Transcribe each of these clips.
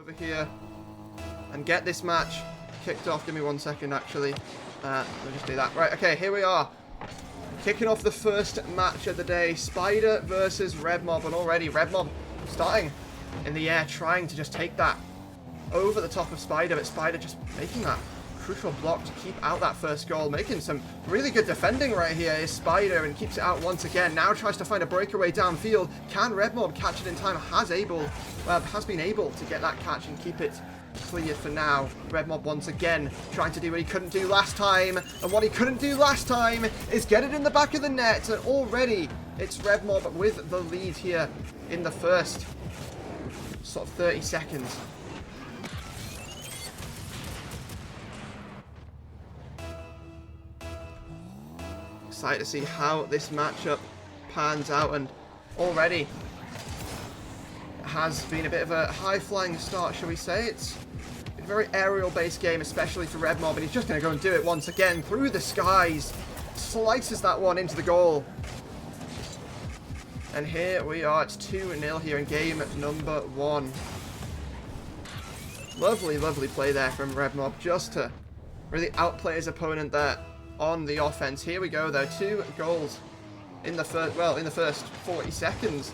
over here and get this match kicked off. Give me 1 second, actually. Let me just do that. Right, okay, here we are. Kicking off the first match of the day. Spider versus Rebmob. And already Rebmob starting in the air, trying to just take that over the top of Spider. But Spider just making that crucial block to keep out that first goal. Making some really good defending right here is Spider, and keeps it out once again. Now tries to find a breakaway downfield. Can Rebmob catch it in time? Has been able to get that catch and keep it clear for now. Rebmob once again trying to do what he couldn't do last time. And what he couldn't do last time is get it in the back of the net. And already it's Rebmob with the lead here in the first sort of 30 seconds. Excited to see how this matchup pans out, and already it has been a bit of a high-flying start, shall we say. It's a very aerial-based game, especially for Rebmob, and he's just going to go and do it once again through the skies. Slices that one into the goal. And here we are. It's 2-0 here in game number 1. Lovely, lovely play there from Rebmob, just to really outplay his opponent there on the offense. Here we go, though. 2 goals in the first 40 seconds.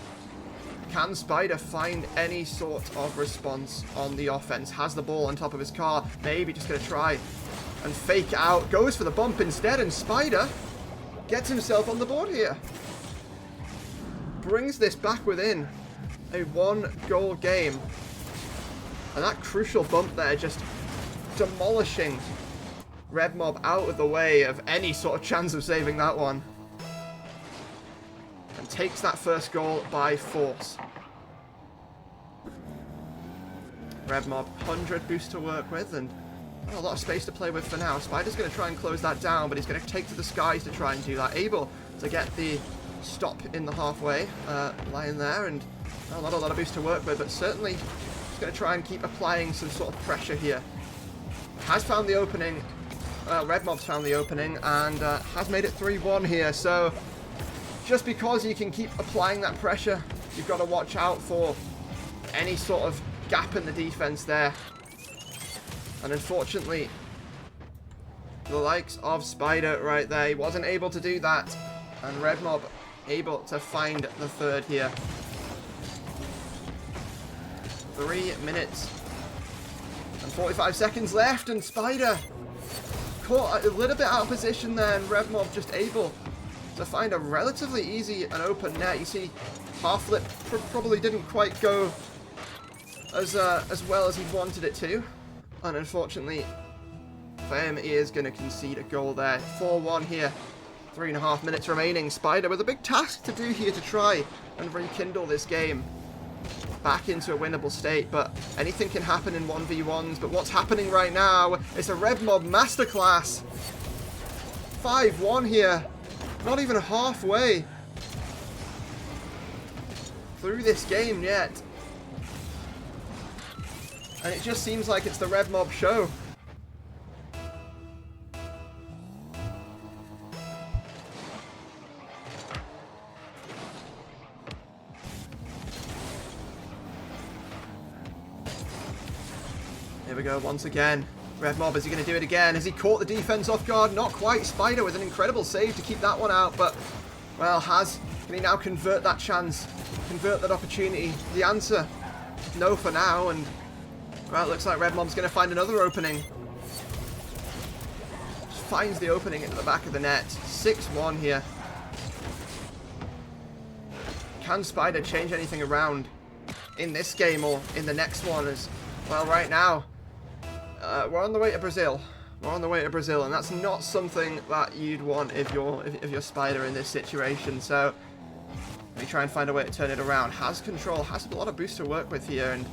Can Spider find any sort of response on the offense? Has the ball on top of his car. Maybe just going to try and fake out. Goes for the bump instead, and Spider gets himself on the board here. Brings this back within a 1-goal game. And that crucial bump there just demolishing Rebmob out of the way of any sort of chance of saving that one. And takes that first goal by force. Rebmob, 100 boost to work with, and a lot of space to play with for now. Spider's going to try and close that down, but he's going to take to the skies to try and do that. Able to get the stop in the halfway line there, and not a lot of boost to work with, but certainly he's going to try and keep applying some sort of pressure here. Has found the opening. Rebmob's found the opening, and has made it 3-1 here. So just because you can keep applying that pressure, you've got to watch out for any sort of gap in the defense there. And unfortunately, the likes of Spider right there, he wasn't able to do that. And Rebmob able to find the third here. 3 minutes and 45 seconds left, and Spider caught a little bit out of position there, and Rebmob just able to find a relatively easy and open net. You see, half flip probably didn't quite go as well as he wanted it to, and unfortunately for him, he is going to concede a goal there. 4-1 here. 3.5 minutes remaining. Spider with a big task to do here to try and rekindle this game back into a winnable state, but anything can happen in 1v1s. But what's happening right now is a Rebmob masterclass. 5-1 here. Not even halfway through this game yet. And it just seems like it's the Rebmob show. Here we go once again. Rebmob, is he going to do it again? Has he caught the defense off guard? Not quite. Spider with an incredible save to keep that one out, but, well, can he now convert that chance? Convert that opportunity? The answer, no for now, and, well, it looks like Rebmob's going to find another opening. Just finds the opening into the back of the net. 6-1 here. Can Spider change anything around in this game or in the next one? As well, right now, we're on the way to Brazil. We're on the way to Brazil, and that's not something that you'd want if you're Spider in this situation. So we try and find a way to turn it around. Has control, has a lot of boost to work with here, and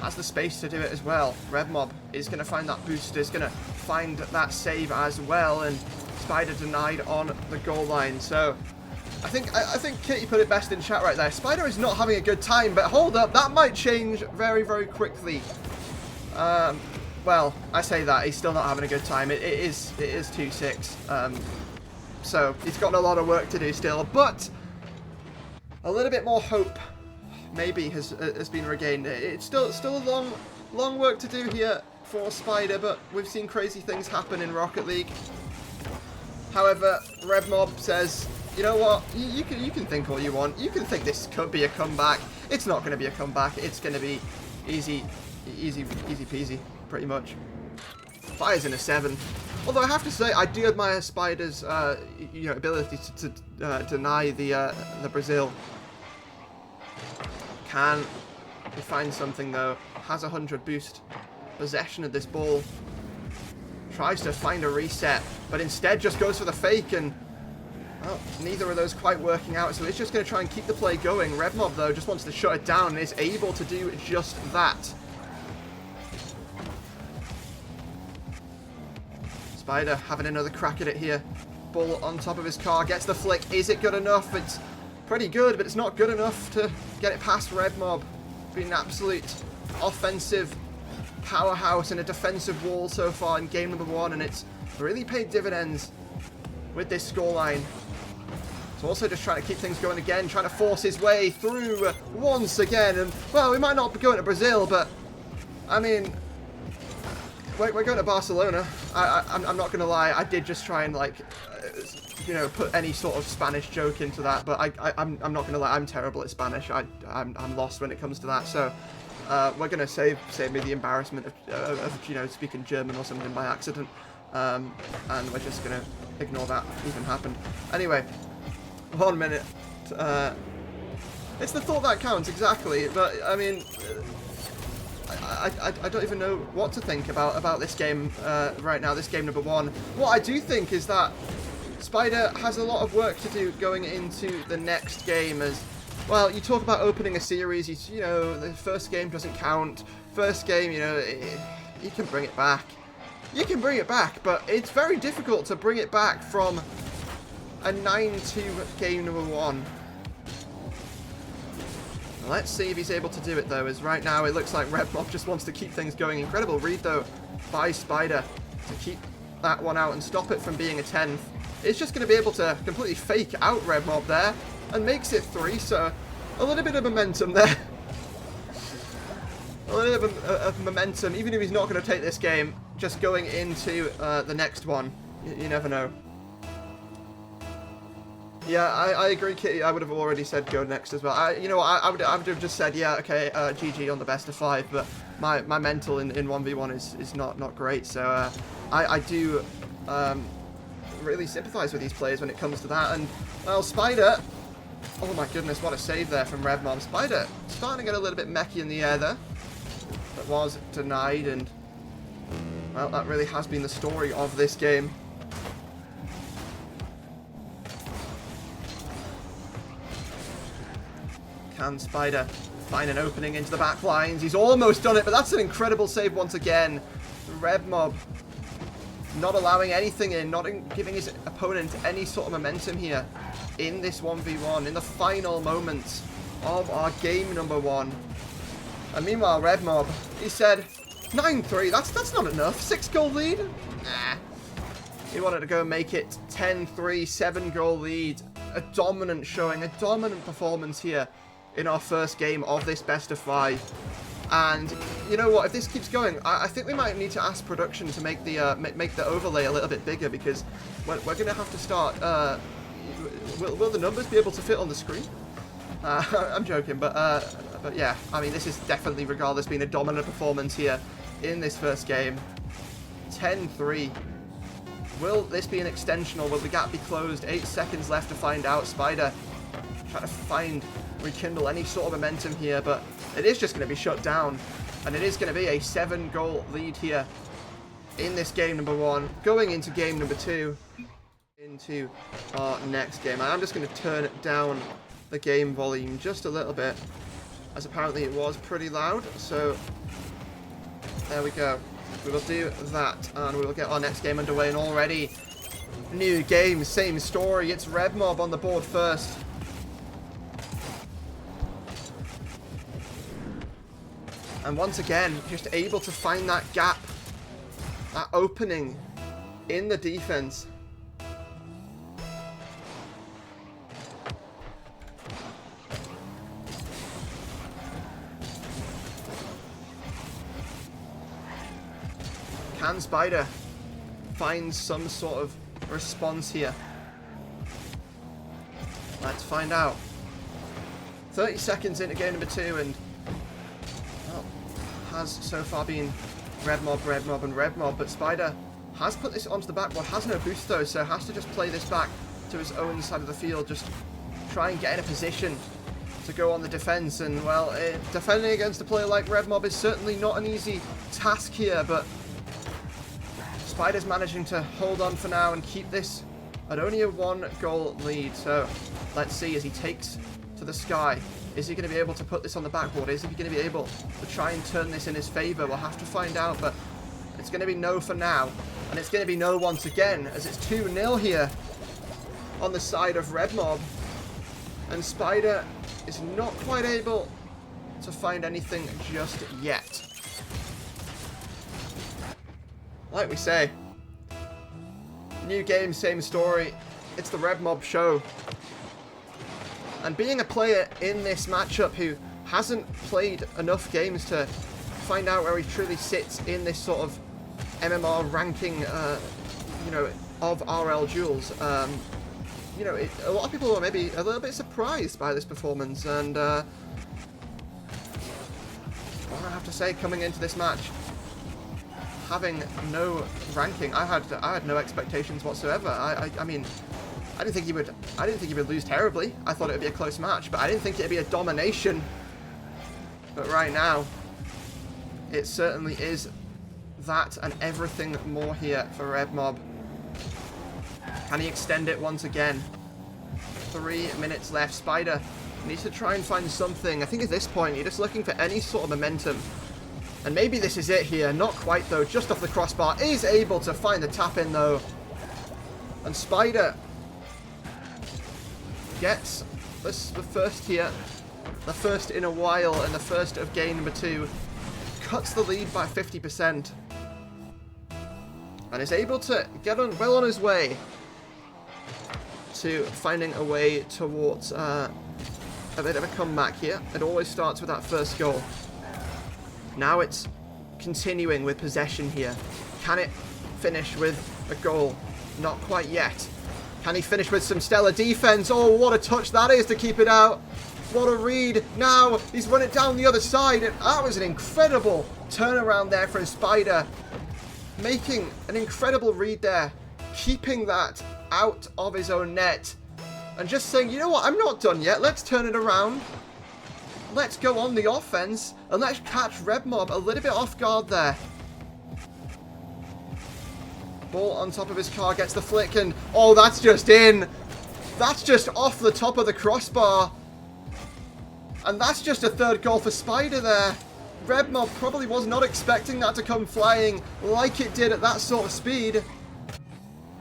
has the space to do it as well. Rebmob is going to find that boost, is going to find that save as well, and Spider denied on the goal line. So I think Kitty put it best in chat right there. Spider is not having a good time, but hold up, that might change very, very quickly. Well, I say that, he's still not having a good time. It is 2-6. So he's got a lot of work to do still, but a little bit more hope maybe has been regained. It's still a long work to do here for Spider, but we've seen crazy things happen in Rocket League. However, Rebmob says, you know what, you can think all you want. You can think this could be a comeback. It's not going to be a comeback. It's going to be easy peasy, pretty much. Fires in a 7. Although I have to say, I do admire Spider's ability to deny the Brazil. Can he find something though? Has 100 boost. Possession of this ball. Tries to find a reset, but instead just goes for the fake, and well, neither of those quite working out, so it's just going to try and keep the play going. Rebmob, though, just wants to shut it down and is able to do just that. Spider having another crack at it here. Ball on top of his car, gets the flick. Is it good enough? It's pretty good, but it's not good enough to get it past Rebmob. Been an absolute offensive powerhouse and a defensive wall so far in game number 1, and it's really paid dividends with this scoreline. So also just trying to keep things going again, trying to force his way through once again, and well, we might not be going to Brazil, but I mean, we're going to Barcelona. I'm not gonna lie, I did just try and like put any sort of Spanish joke into that, but I'm not gonna lie, I'm terrible at Spanish. I'm lost when it comes to that, so we're gonna save me the embarrassment of speaking German or something by accident, and we're just gonna ignore that even happened. Anyway, 1 minute. It's the thought that counts, exactly. But I mean, I don't even know what to think about this game right now. This game number 1. What I do think is that Spider has a lot of work to do going into the next game, as well, you talk about opening a series, the first game doesn't count. First game, you can bring it back. You can bring it back, but it's very difficult to bring it back from a 9-2 game number 1. Let's see if he's able to do it, though, as right now it looks like Rebmob just wants to keep things going. Incredible read, though, by Spider to keep that one out and stop it from being a 10th. It's just going to be able to completely fake out Rebmob there, and makes it 3, so a little bit of momentum there. A little bit of momentum, even if he's not going to take this game, just going into the next one. You never know. Yeah, I agree, Kitty. I would have already said go next as well. I would have just said, yeah, okay, GG on the best of 5, but my mental in 1v1 is not great, so I do really sympathise with these players when it comes to that. And, well, Spider... Oh my goodness, what a save there from Rebmob. Spider starting to get a little bit messy in the air there. That was denied, and well, that really has been the story of this game. Can Spider find an opening into the back lines? He's almost done it, but that's an incredible save once again. Rebmob not allowing anything in, not giving his opponent any sort of momentum here in this 1v1, in the final moments of our game number 1. And meanwhile, Rebmob, he said, 9-3, that's not enough. 6-goal lead? Nah. He wanted to go and make it 10-3, 7-goal lead. A dominant showing, a dominant performance here in our first game of this best of 5. And you know what? If this keeps going, I think we might need to ask production to make the overlay a little bit bigger, because we're going to have to start. Will the numbers be able to fit on the screen? I'm joking, but yeah, I mean, this is definitely, regardless, been a dominant performance here in this first game. 10-3. Will this be an extension, or will the gap be closed? 8 seconds left to find out. Spider trying to rekindle any sort of momentum here, but it is just going to be shut down, and it is going to be a 7-goal lead here in this game number 1, going into game number 2, into our next game. I'm just going to turn down the game volume just a little bit, as apparently it was pretty loud, so there we go. We will do that, and we will get our next game underway, and already new game, same story. It's Rebmob on the board first. And once again, just able to find that gap, that opening in the defense. Can Spider find some sort of response here? Let's find out. 30 seconds into game number 2, and well, has so far been Rebmob, Rebmob, and Rebmob, but Spider has put this onto the backboard, has no boost though, so has to just play this back to his own side of the field, just try and get in a position to go on the defense. And well, defending against a player like Rebmob is certainly not an easy task here, but Spider's managing to hold on for now and keep this at only a 1-goal lead. So let's see as he takes to the sky. Is he going to be able to put this on the backboard? Is he going to be able to try and turn this in his favour? We'll have to find out, but it's going to be no for now. And it's going to be no once again, as it's 2-0 here on the side of Rebmob. And Spider is not quite able to find anything just yet. Like we say, new game, same story. It's the Rebmob show. And being a player in this matchup who hasn't played enough games to find out where he truly sits in this sort of MMR ranking, you know, of RLduels, you know, a lot of people were maybe a little bit surprised by this performance, and well, I have to say, coming into this match, having no ranking, I had no expectations whatsoever. I mean, I didn't think he would lose terribly. I thought it would be a close match, but I didn't think it'd be a domination. But right now, it certainly is that and everything more here for Rebmob. Can he extend it once again? 3 minutes left. Spider needs to try and find something. I think at this point, you're just looking for any sort of momentum. And maybe this is it here. Not quite, though. Just off the crossbar. Is able to find the tap in, though. And Spider gets the first here. The first in a while, and the first of game number 2. Cuts the lead by 50%. And is able to get well on his way to finding a way towards a bit of a comeback here. It always starts with that first goal. Now it's continuing with possession here. Can it finish with a goal? Not quite yet. Can he finish with some stellar defense? Oh, what a touch that is to keep it out. What a read. Now he's run it down the other side. And that was an incredible turnaround there from Spider. Making an incredible read there. Keeping that out of his own net. And just saying, you know what, I'm not done yet. Let's turn it around. Let's go on the offense. And let's catch Rebmob a little bit off guard there. Ball on top of his car, gets the flick, and oh, that's just in. That's just off the top of the crossbar. And that's just a third goal for Spider there. Rebmob probably was not expecting that to come flying like it did at that sort of speed.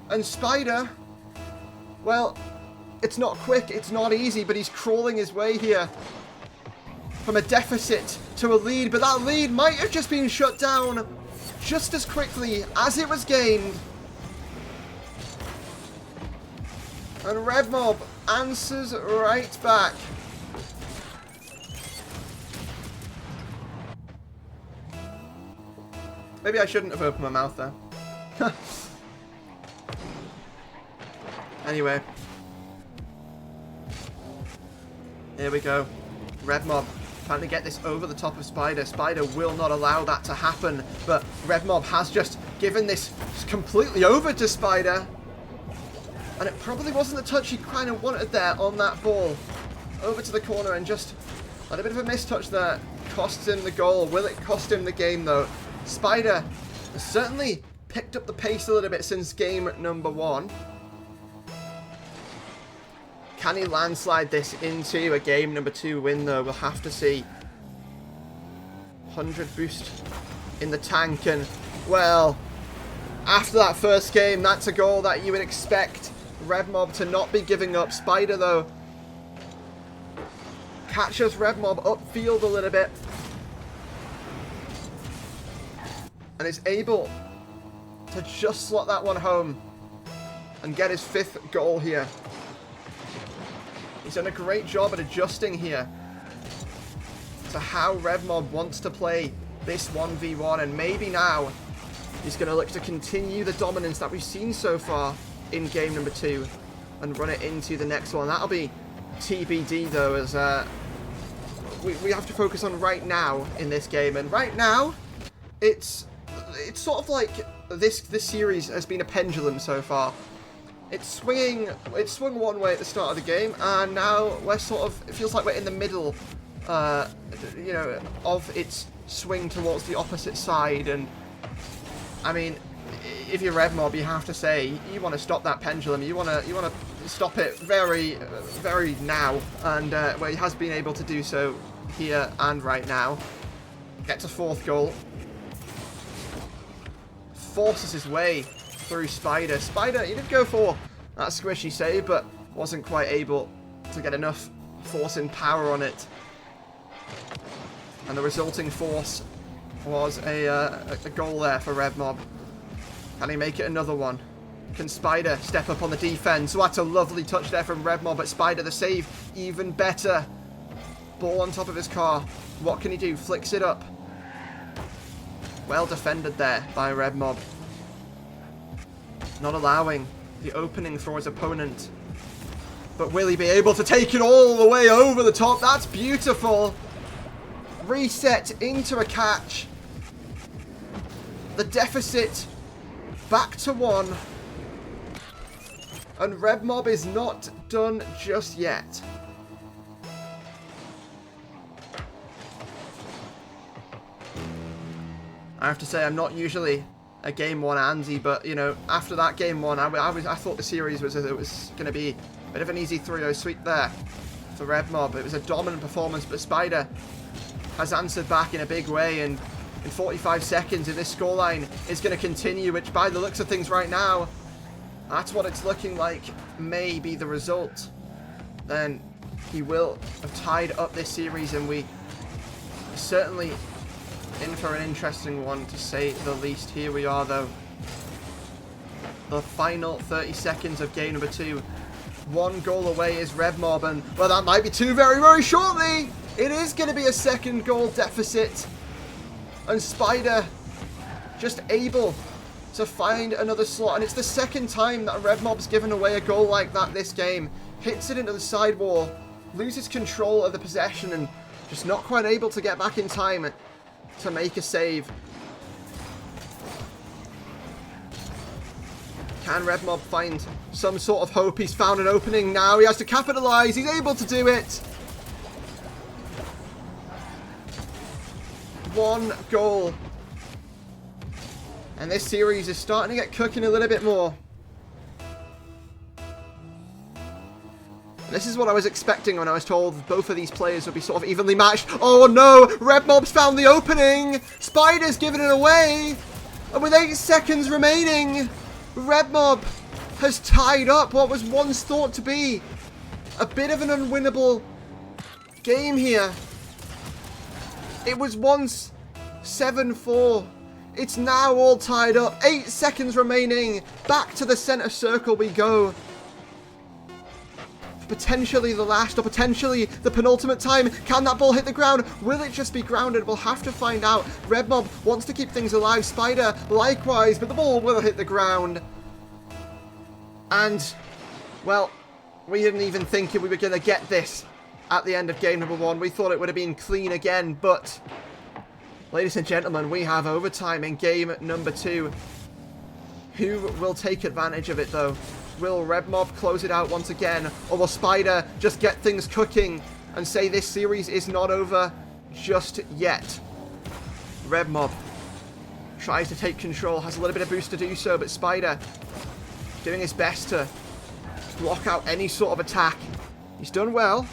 And Spider, well, it's not quick, it's not easy, but he's crawling his way here from a deficit to a lead. But that lead might have just been shut down just as quickly as it was gained. And Rebmob answers right back. Maybe I shouldn't have opened my mouth there. Anyway. Here we go. Rebmob trying to get this over the top of Spider. Spider will not allow that to happen. But Rebmob has just given this completely over to Spider. And it probably wasn't the touch he kind of wanted there on that ball. Over to the corner, and just a little bit of a mistouch there. Costs him the goal. Will it cost him the game, though? Spider has certainly picked up the pace a little bit since game number 1. Can he landslide this into a game number 2 win, though? We'll have to see. 100 boost in the tank, and, well, after that first game, that's a goal that you would expect Rebmob to not be giving up. Spider, though, catches Rebmob upfield a little bit. And is able to just slot that one home and get his 5th goal here. He's done a great job at adjusting here to how Rebmob wants to play this 1v1, and maybe now He's going to look to continue the dominance that we've seen so far in game number 2 and run it into the next one. That'll be TBD, though, as we have to focus on right now in this game. And right now, it's sort of like this series has been a pendulum so far. It swung one way at the start of the game, and now we're sort of, it feels like we're in the middle, you know, of its swing towards the opposite side. And I mean, if you're Rebmob, you have to say you want to stop that pendulum. You want to stop it very, very now, and well, he has been able to do so here and right now. Gets a 4th goal. Forces his way through Spider. Spider, he did go for that squishy save, but wasn't quite able to get enough force and power on it. And the resulting force was a goal there for Rebmob. Can he make it another one? Can Spider step up on the defense? Oh, that's a lovely touch there from Rebmob, but Spider, the save, even better. Ball on top of his car. What can he do? Flicks it up. Well defended there by Rebmob. Not allowing the opening for his opponent. But will he be able to take it all the way over the top? That's beautiful. Reset into a catch. The deficit back to 1. And Rebmob is not done just yet. I have to say, I'm not usually a game 1 Andy, but you know, after that game 1, I thought the series was going to be a bit of an easy 3-0 sweep there for Rebmob. It was a dominant performance, but Spider has answered back in a big way, and in 45 seconds, if this scoreline is going to continue, which by the looks of things right now, that's what it's looking like may be the result, then he will have tied up this series, and we certainly in for an interesting one, to say the least. Here we are, though. The final 30 seconds of game number 2. 1 goal away is Rebmob, and, well, that might be 2 very, very shortly. It is going to be a 2nd goal deficit. And Spider just able to find another slot. And it's the 2nd time that Rebmob's given away a goal like that this game. Hits it into the side wall, loses control of the possession, and just not quite able to get back in time to make a save. Can Rebmob find some sort of hope? He's found an opening now. He has to capitalise. He's able to do it. 1 goal. And this series is starting to get cooking a little bit more. This is what I was expecting when I was told both of these players would be sort of evenly matched. Oh no! Rebmob's found the opening! Spider's given it away! And with 8 seconds remaining, Rebmob has tied up what was once thought to be a bit of an unwinnable game here. It was once 7-4. It's now all tied up. 8 seconds remaining. Back to the centre circle we go. Potentially the last, or potentially the penultimate time. Can that ball hit the ground? Will it just be grounded? We'll have to find out. Rebmob wants to keep things alive. Spider likewise, but the ball will hit the ground. And, well, we didn't even think we were going to get this at the end of game number 1. We thought it would have been clean again, but, ladies and gentlemen, we have overtime in game number 2. Who will take advantage of it, though? Will Rebmob close it out once again, or will Spider just get things cooking and say this series is not over just yet? Rebmob tries to take control, has a little bit of boost to do so, but Spider doing his best to block out any sort of attack. He's done well.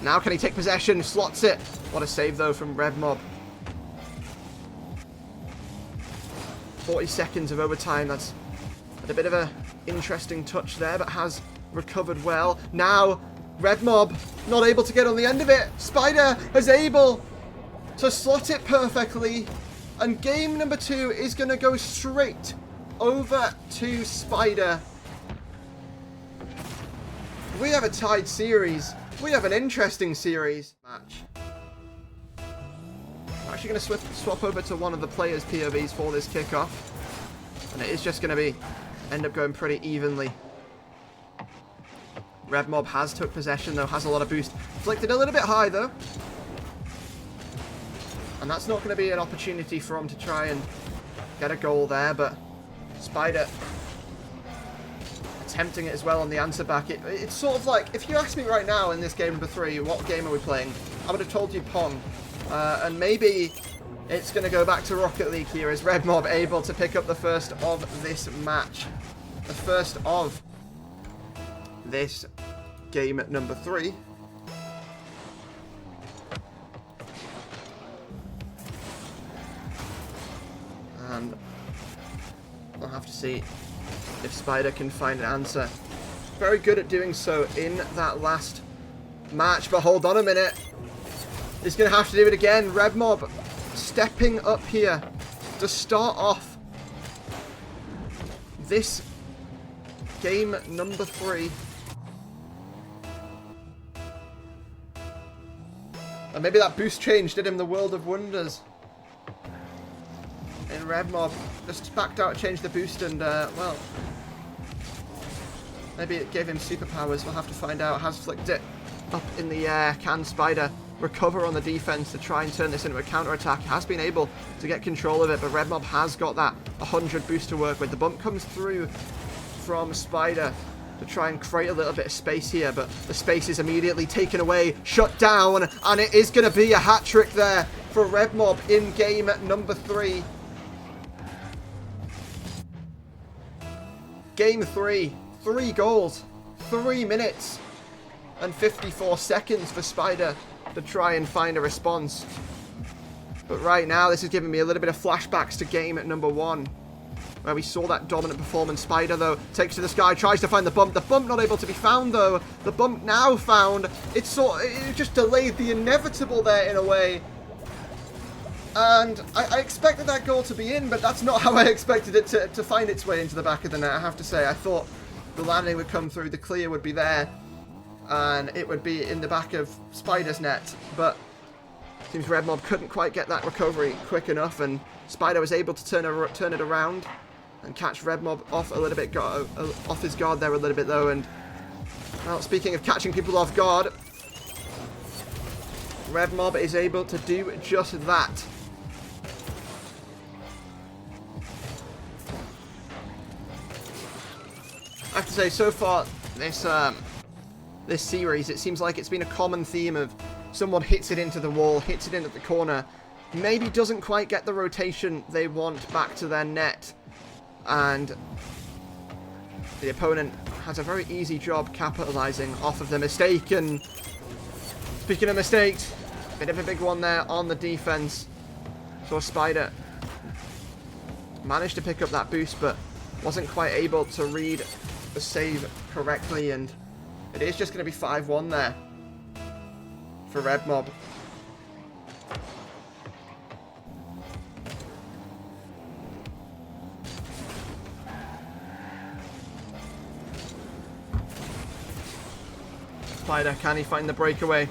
Now can he take possession? Slots it. What a save, though, from Rebmob. 40 seconds of overtime. That's a bit of a interesting touch there, but has recovered well. Now, Rebmob not able to get on the end of it. Spider is able to slot it perfectly. And game number 2 is going to go straight over to Spider. We have a tied series. We have an interesting series match. I'm actually going to swap over to one of the players' POVs for this kickoff. And it is just going to end up going pretty evenly. Rebmob has took possession, though, has a lot of boost. Flicked a little bit high, though. And that's not going to be an opportunity for him to try and get a goal there, but Spider attempting it as well on the answer back. It's sort of like, if you ask me right now in this game number 3, what game are we playing? I would have told you Pong. And maybe it's going to go back to Rocket League here. Is Rebmob able to pick up the first of this match? The first of this game number 3. And I'll have to see if Spider can find an answer. Very good at doing so in that last match, but hold on a minute. He's going to have to do it again. Rebmob stepping up here to start off this game number 3. And maybe that boost change did him the world of wonders. And Rebmob just backed out, changed the boost, and, well, maybe it gave him superpowers. We'll have to find out. Has flicked it up in the air. Can Spider recover on the defense to try and turn this into a counter-attack? Has been able to get control of it, but Rebmob has got that 100 boost to work with. The bump comes through from Spider to try and create a little bit of space here, but the space is immediately taken away, shut down, and it is going to be a hat-trick there for Rebmob in game number 3. Game 3, 3 goals, 3 minutes and 54 seconds for Spider to try and find a response. But right now, this is giving me a little bit of flashbacks to game number 1, where we saw that dominant performance. Spider, though, takes to the sky, tries to find the bump. The bump not able to be found, though. The bump now found. It just delayed the inevitable there in a way. And I expected that goal to be in, but that's not how I expected it to find its way into the back of the net, I have to say. I thought the landing would come through, the clear would be there, and it would be in the back of Spider's net. But it seems Rebmob couldn't quite get that recovery quick enough, and Spider was able to turn it around and catch Rebmob off a little bit, off his guard there a little bit, though. And, well, speaking of catching people off guard, Rebmob is able to do just that. I have to say, so far, this series, it seems like it's been a common theme of someone hits it into the wall, hits it into the corner, maybe doesn't quite get the rotation they want back to their net, and the opponent has a very easy job capitalizing off of the mistake. And speaking of mistakes, bit of a big one there on the defense. So Spider managed to pick up that boost, but wasn't quite able to read the save correctly, and it is just going to be 5-1 there for Rebmob. Spider, can he find the breakaway?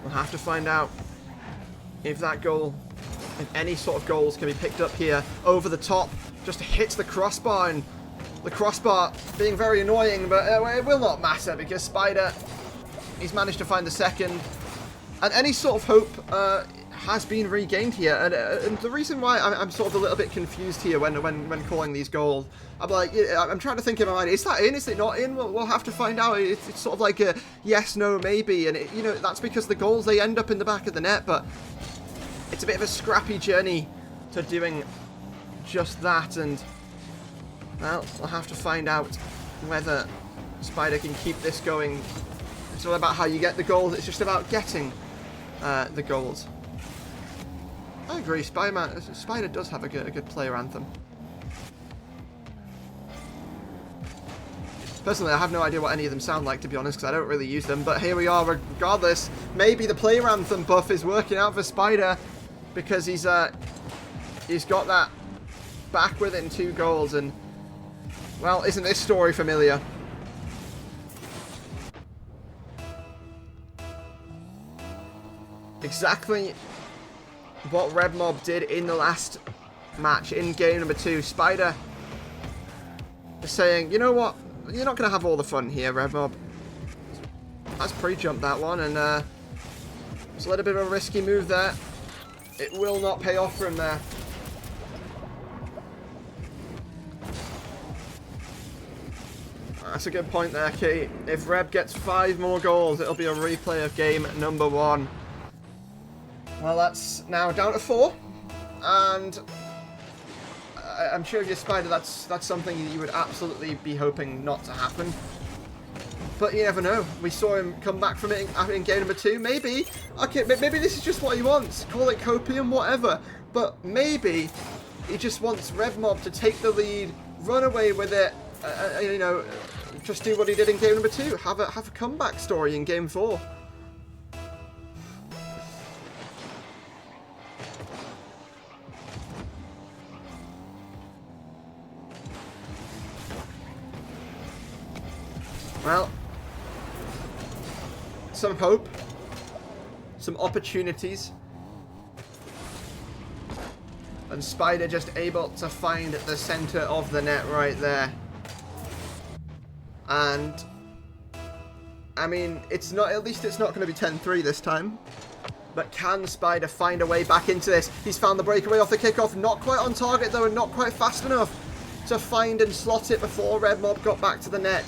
We'll have to find out if that goal, if any sort of goals can be picked up here. Over the top, just hits the crossbar, and the crossbar being very annoying, but it will not matter because Spider, he's managed to find the second, and any sort of hope has been regained here. And the reason why I'm sort of a little bit confused here when calling these goals, I'm trying to think in my mind, is that in, is it not in? We'll have to find out. It's sort of like a yes, no, maybe, and you know, that's because the goals, they end up in the back of the net, but it's a bit of a scrappy journey to doing just that. And well, we'll have to find out whether Spider can keep this going. It's not about how you get the goals, it's just about getting the goals. I agree, Spider does have a good player anthem. Personally, I have no idea what any of them sound like, to be honest, because I don't really use them. But here we are, regardless. Maybe the player anthem buff is working out for Spider, because he's got that back within 2 goals. And, well, isn't this story familiar? Exactly what Rebmob did in the last match in game number 2. Spider is saying, you know what? You're not going to have all the fun here, Rebmob. Has pre-jumped that one, and it's a little bit of a risky move there. It will not pay off for him there. That's a good point there, Key. If Reb gets 5 more goals, it'll be a replay of game number 1. Well, that's now down to 4, and I'm sure if you're Spider, that's something that you would absolutely be hoping not to happen. But you never know. We saw him come back from it in game number 2. Maybe, okay, maybe this is just what he wants. Call it copium, whatever. But maybe he just wants Rebmob to take the lead, run away with it, you know, just do what he did in game number 2. Have a comeback story in game 4. Well, some hope, some opportunities, and Spider just able to find the center of the net right there. And I mean, it's not, at least it's not going to be 10-3 this time. But can Spider find a way back into this? He's found the breakaway off the kickoff, not quite on target though, and not quite fast enough to find and slot it before Rebmob got back to the net.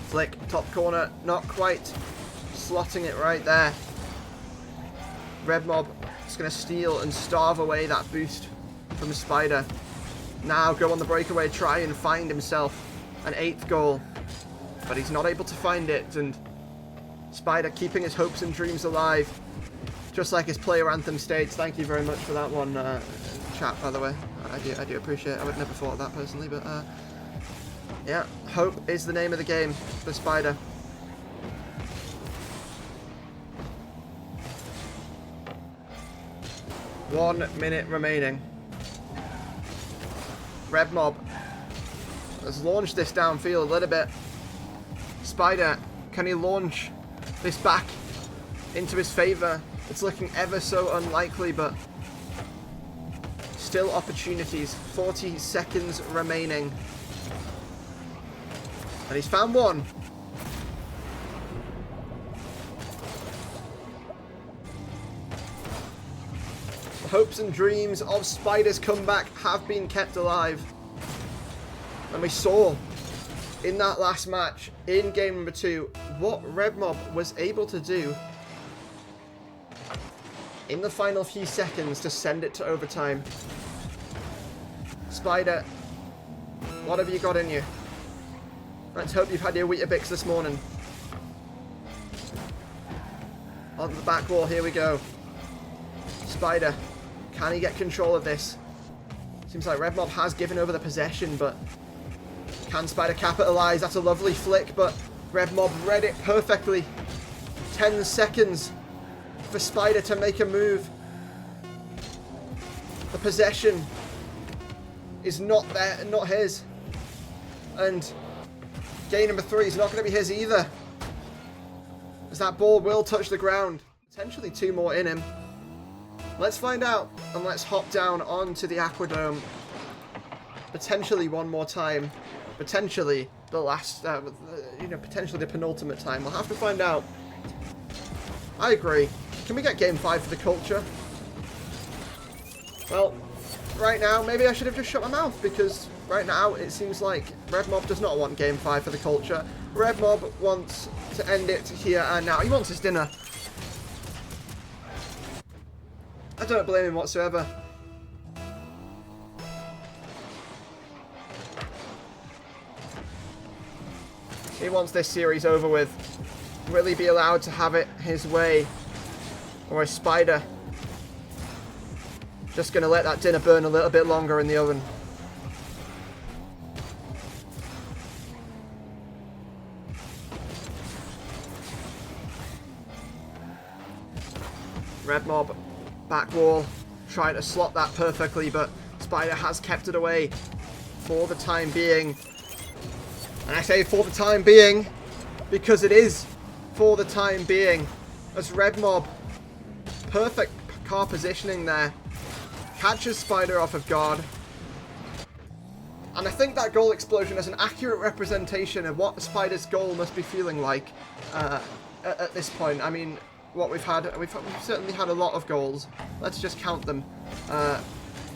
Flick, top corner, not quite slotting it right there. Rebmob is going to steal and starve away that boost from Spider. Now go on the breakaway, try and find himself an 8th goal. But he's not able to find it, and Spider keeping his hopes and dreams alive. Just like his player anthem states. Thank you very much for that one, chat, by the way. I do appreciate it. I would never thought of that personally, but yeah, hope is the name of the game for Spider. One minute remaining. Rebmob has launched this downfield a little bit. Spider, can he launch this back into his favour? It's looking ever so unlikely, but still opportunities. 40 seconds remaining. And he's found one. The hopes and dreams of Spider's comeback have been kept alive. And we saw in that last match, in game number 2, what Rebmob was able to do in the final few seconds to send it to overtime. Spider, what have you got in you? Let's hope you've had your Weetabix this morning. On the back wall, here we go. Spider, can he get control of this? Seems like Rebmob has given over the possession, but can Spider capitalise? That's a lovely flick, but Rebmob read it perfectly. 10 seconds for Spider to make a move. The possession is not there, not his. And game number 3 is not going to be his either, as that ball will touch the ground. Potentially 2 more in him. Let's find out, and let's hop down onto the Aquadome. Potentially one more time. Potentially the last, potentially the penultimate time. We'll have to find out. I agree. Can we get game 5 for the culture? Well, right now, maybe I should have just shut my mouth, because right now it seems like Rebmob does not want game 5 for the culture. Rebmob wants to end it here and now. He wants his dinner. I don't blame him whatsoever. He wants this series over with. Will he be allowed to have it his way? Or is Spider just going to let that dinner burn a little bit longer in the oven? Rebmob, back wall, trying to slot that perfectly, but Spider has kept it away for the time being. And I say for the time being, because it is for the time being, as Rebmob Perfect car positioning there. Catches Spider off of guard. And I think that goal explosion is an accurate representation of what Spider's goal must be feeling like at this point. I mean, what we've certainly had a lot of goals. Let's just count them.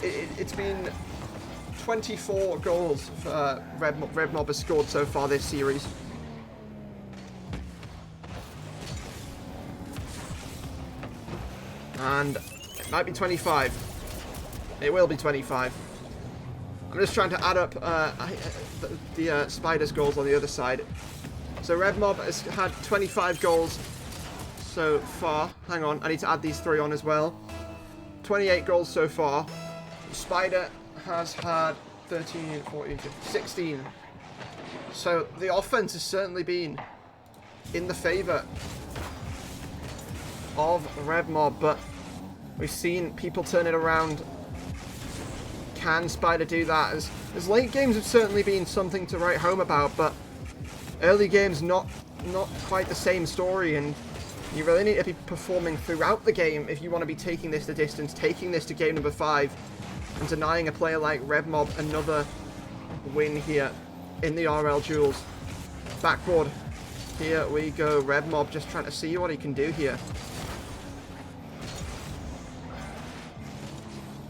It's been 24 goals for Rebmob has scored so far this series. And it might be 25. It will be 25. I'm just trying to add up the Spider's goals on the other side. So Rebmob has had 25 goals so far. Hang on, I need to add these 3 on as well. 28 goals so far. Spider has had 13, 14, 15, 16. So the offense has certainly been in the favor of Rebmob, but we've seen people turn it around. Can Spider do that? As late games have certainly been something to write home about, but early games not quite the same story, and you really need to be performing throughout the game if you want to be taking this the distance, taking this to game number 5, and denying a player like Rebmob another win here in the RLduels. Backboard. Here we go. Rebmob just trying to see what he can do here.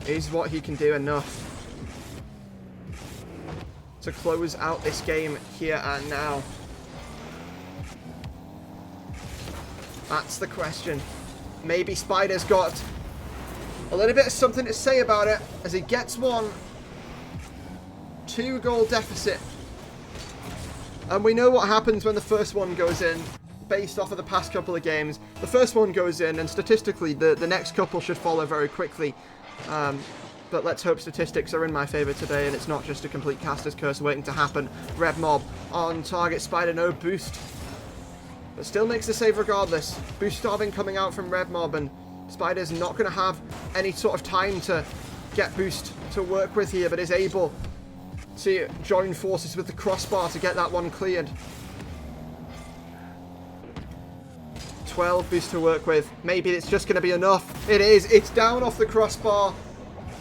Is what he can do enough to close out this game here and now? That's the question. Maybe Spider's got a little bit of something to say about it as he gets one. 2-goal deficit. And we know what happens when the first one goes in, based off of the past couple of games. The first one goes in, and statistically, the next couple should follow very quickly. But let's hope statistics are in my favour today, and it's not just a complete caster's curse waiting to happen. Rebmob on target. Spider, no boost. But still makes the save regardless. Boost starving coming out from Rebmob, and Spider's not going to have any sort of time to get boost to work with here, but is able to join forces with the crossbar to get that one cleared. 12 boost to work with. Maybe it's just going to be enough. It is. It's down off the crossbar.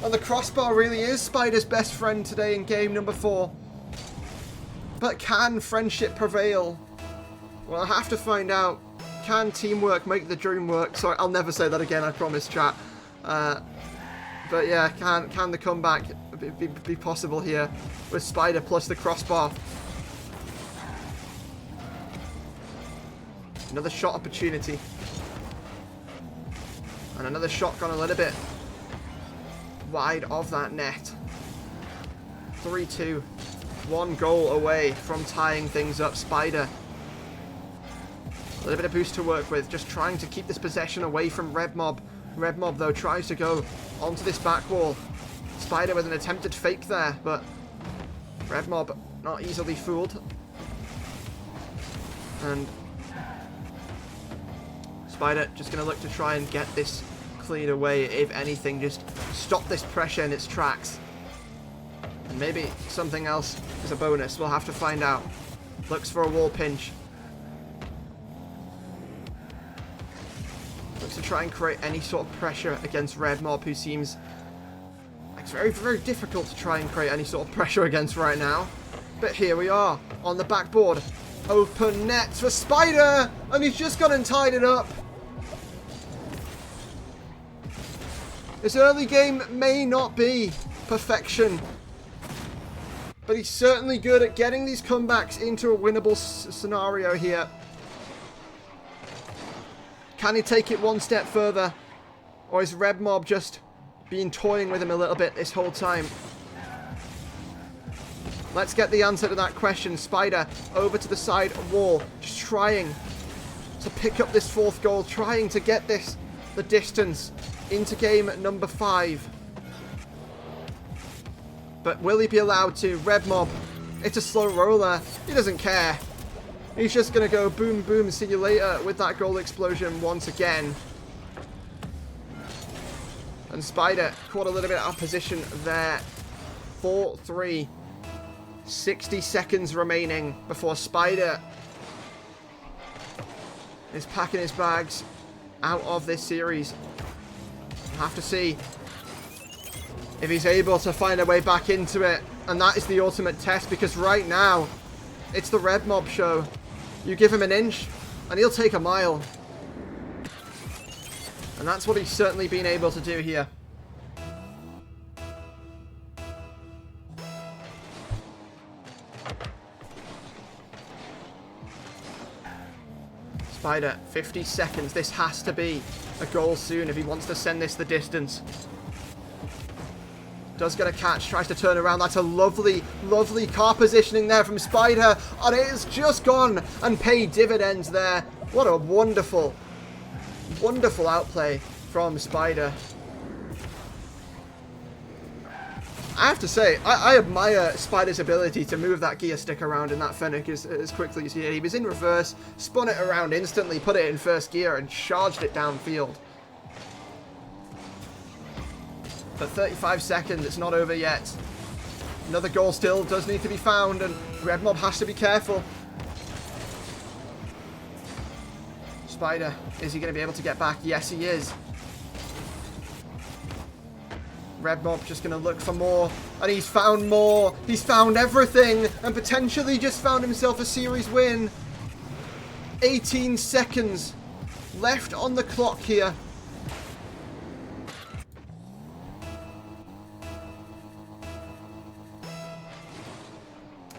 And the crossbar really is Spider's best friend today in game number 4. But can friendship prevail? Well, I have to find out. Can teamwork make the dream work? Sorry, I'll never say that again, I promise, chat. But yeah, can the comeback be possible here with Spider plus the crossbar? Another shot opportunity. And another shot gone a little bit wide of that net. 3-2. 1 goal away from tying things up. Spider. A little bit of boost to work with. Just trying to keep this possession away from Rebmob. Rebmob, though, tries to go onto this back wall. Spider with an attempted fake there, but Rebmob not easily fooled. And Spider just going to look to try and get this cleared away. If anything, just stop this pressure in its tracks. And maybe something else is a bonus. We'll have to find out. Looks for a wall pinch. Looks to try and create any sort of pressure against Rebmob, who seems like it's very, very difficult to try and create any sort of pressure against right now. But here we are on the backboard. Open net for Spider, and he's just gone and tied it up. This early game may not be perfection, but he's certainly good at getting these comebacks into a winnable scenario here. Can he take it one step further, or is Rebmob just been toying with him a little bit this whole time? Let's get the answer to that question. Spider over to the side wall, just trying to pick up this 4th goal, trying to get this the distance into game number 5. But will he be allowed to? Rebmob, it's a slow roller. He doesn't care. He's just going to go boom, boom, see you later with that goal explosion once again. And Spider caught a little bit out of position there. 4-3. 60 seconds remaining before Spider is packing his bags out of this series. We'll have to see if he's able to find a way back into it. And that is the ultimate test, because right now, it's the Rebmob show. You give him an inch, and he'll take a mile. And that's what he's certainly been able to do here. Spider, 50 seconds. This has to be a goal soon if he wants to send this the distance. Does get a catch, tries to turn around. That's a lovely, lovely car positioning there from Spider. And it has just gone and paid dividends there. What a wonderful, wonderful outplay from Spider. I have to say, I admire Spider's ability to move that gear stick around in that Fennec as quickly as he did. He was in reverse, spun it around instantly, put it in first gear, and charged it downfield. But 35 seconds, it's not over yet. Another goal still does need to be found, and Rebmob has to be careful. Spider, is he going to be able to get back? Yes, he is. Rebmob just going to look for more, and he's found more. He's found everything, and potentially just found himself a series win. 18 seconds left on the clock here.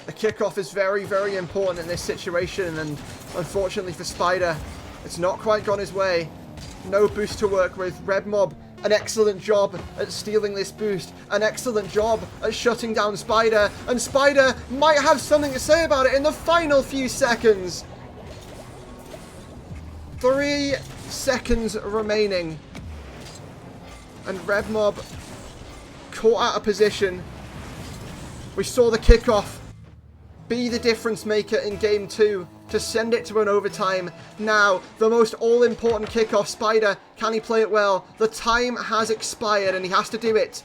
The kickoff is very, very important in this situation, and unfortunately for Spider, it's not quite gone his way. No boost to work with. Rebmob, an excellent job at stealing this boost. An excellent job at shutting down Spider. And Spider might have something to say about it in the final few seconds. 3 seconds remaining. And Rebmob caught out of position. We saw the kickoff be the difference maker in game 2 to send it to an overtime. Now, the most all-important kickoff. Spider, can he play it well? The time has expired and he has to do it